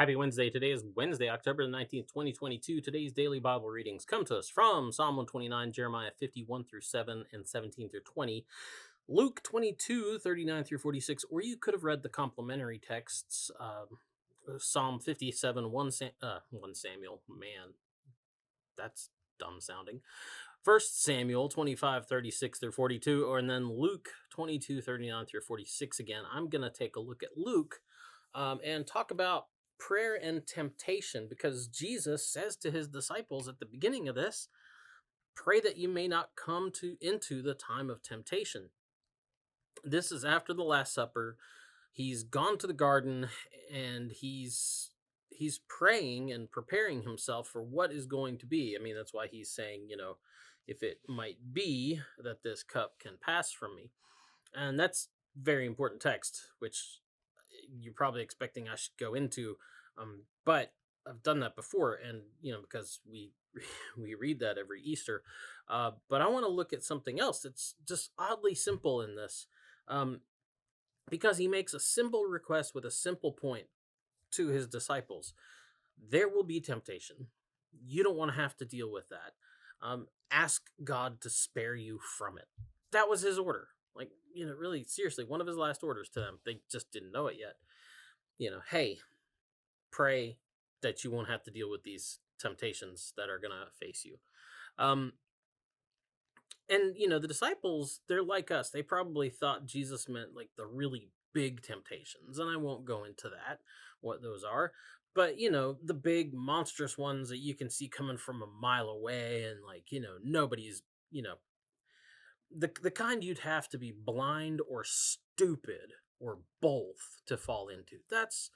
Happy Wednesday. Today is Wednesday, October the 19th, 2022. Today's daily Bible readings come to us from Psalm 129, Jeremiah 51 through 7, and 17 through 20, Luke 22, 39 through 46, or you could have read the complementary texts, Psalm 57, 1 Samuel. Man, that's dumb sounding. 1 Samuel 25, 36 through 42, or and then Luke 22, 39 through 46 again. I'm going to take a look at Luke and talk about prayer and temptation, because Jesus says to his disciples at the beginning of this, pray that you may not come into the time of temptation. This is after the Last Supper. He's gone to the garden and he's praying and preparing himself for what is going to be. I mean, that's why he's saying, if it might be that this cup can pass from me. And that's very important text, which you're probably expecting I should go into, but I've done that before, and because we we read that every Easter. But I want to look at something else that's just oddly simple in this, because he makes a simple request with a simple point to his disciples. There will be temptation. You don't want to have to deal with that. Ask God to spare you from it. That was his order. Like, really, seriously, one of his last orders to them. They just didn't know it yet. Hey, pray that you won't have to deal with these temptations that are going to face you. And, the disciples, they're like us. They probably thought Jesus meant like the really big temptations. And I won't go into that, what those are. But, the big monstrous ones that you can see coming from a mile away and nobody's, the kind you'd have to be blind or stupid or both to fall into. That's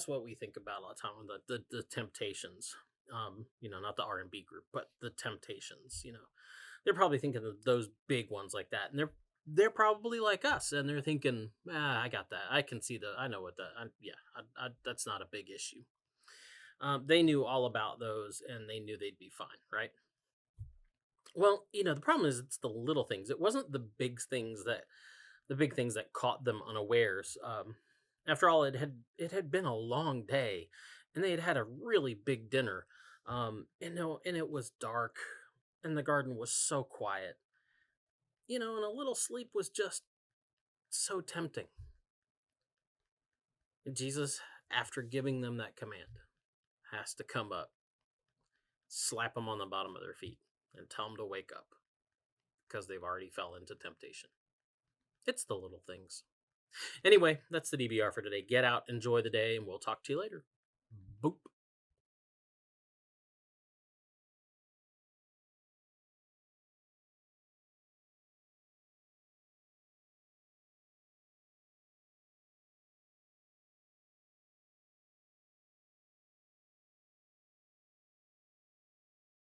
what we think about a lot of time with the Temptations. Not the R&B group, but the Temptations. They're probably thinking of those big ones like that, and they're probably like us, and they're thinking, I got that. I can see I know what that. That's not a big issue. They knew all about those, and they knew they'd be fine, right? Well, the problem is it's the little things. It wasn't the big things that caught them unawares. After all, it had been a long day, and they had had a really big dinner. And it was dark, and the garden was so quiet. And a little sleep was just so tempting. And Jesus, after giving them that command, has to come up, slap them on the bottom of their feet, and tell them to wake up, because they've already fell into temptation. It's the little things. Anyway, that's the DBR for today. Get out, enjoy the day, and we'll talk to you later. Boop.